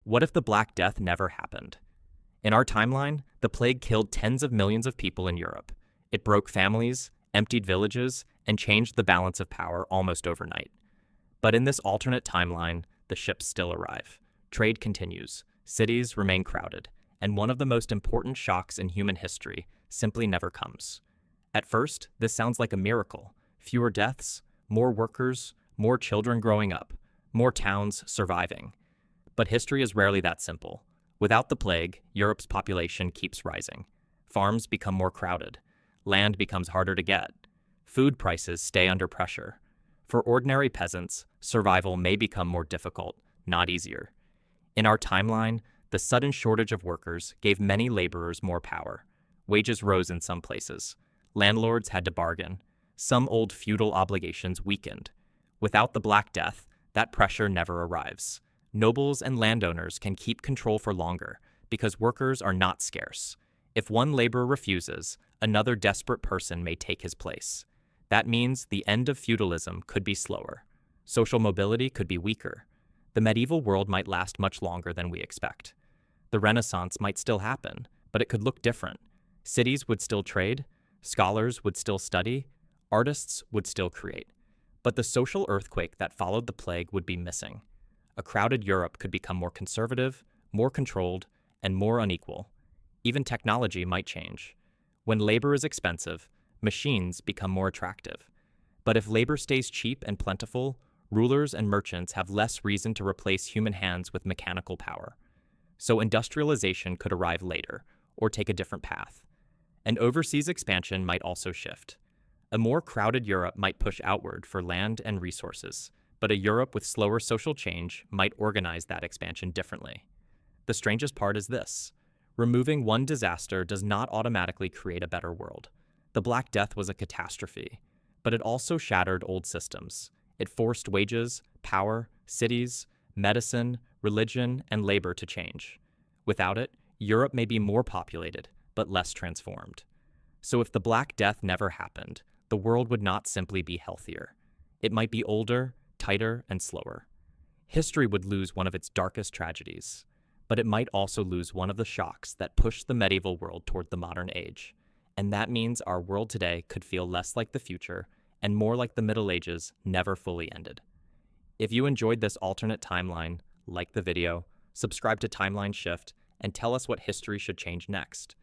What if the Black Death never happened? In our timeline, the plague killed tens of millions of people in Europe. It broke families, emptied villages, and changed the balance of power almost overnight. But in this alternate timeline, the ships still arrive. Trade continues, cities remain crowded, and one of the most important shocks in human history simply never comes. At first, this sounds like a miracle. Fewer deaths, more workers, more children growing up, more towns surviving. But history is rarely that simple. Without the plague, Europe's population keeps rising. Farms become more crowded. Land becomes harder to get. Food prices stay under pressure. For ordinary peasants, survival may become more difficult, not easier. In our timeline, the sudden shortage of workers gave many laborers more power. Wages rose in some places. Landlords had to bargain. Some old feudal obligations weakened. Without the Black Death, that pressure never arrives. Nobles and landowners can keep control for longer because workers are not scarce. If one laborer refuses, another desperate person may take his place. That means the end of feudalism could be slower. Social mobility could be weaker. The medieval world might last much longer than we expect. The Renaissance might still happen, but it could look different. Cities would still trade, scholars would still study, artists would still create. But the social earthquake that followed the plague would be missing. A crowded Europe could become more conservative, more controlled, and more unequal. Even technology might change. When labor is expensive, machines become more attractive. But if labor stays cheap and plentiful, rulers and merchants have less reason to replace human hands with mechanical power. So industrialization could arrive later, or take a different path. And overseas expansion might also shift. A more crowded Europe might push outward for land and resources, but a Europe with slower social change might organize that expansion differently. The strangest part is this: removing one disaster does not automatically create a better world. The Black Death was a catastrophe, but it also shattered old systems. It forced wages, power, cities, medicine, religion, and labor to change. Without it, Europe may be more populated, but less transformed. So if the Black Death never happened, the world would not simply be healthier. It might be older, tighter, and slower. History would lose one of its darkest tragedies, but it might also lose one of the shocks that pushed the medieval world toward the modern age. And that means our world today could feel less like the future and more like the Middle Ages never fully ended. If you enjoyed this alternate timeline, like the video, subscribe to Timeline Shift, and tell us what history should change next.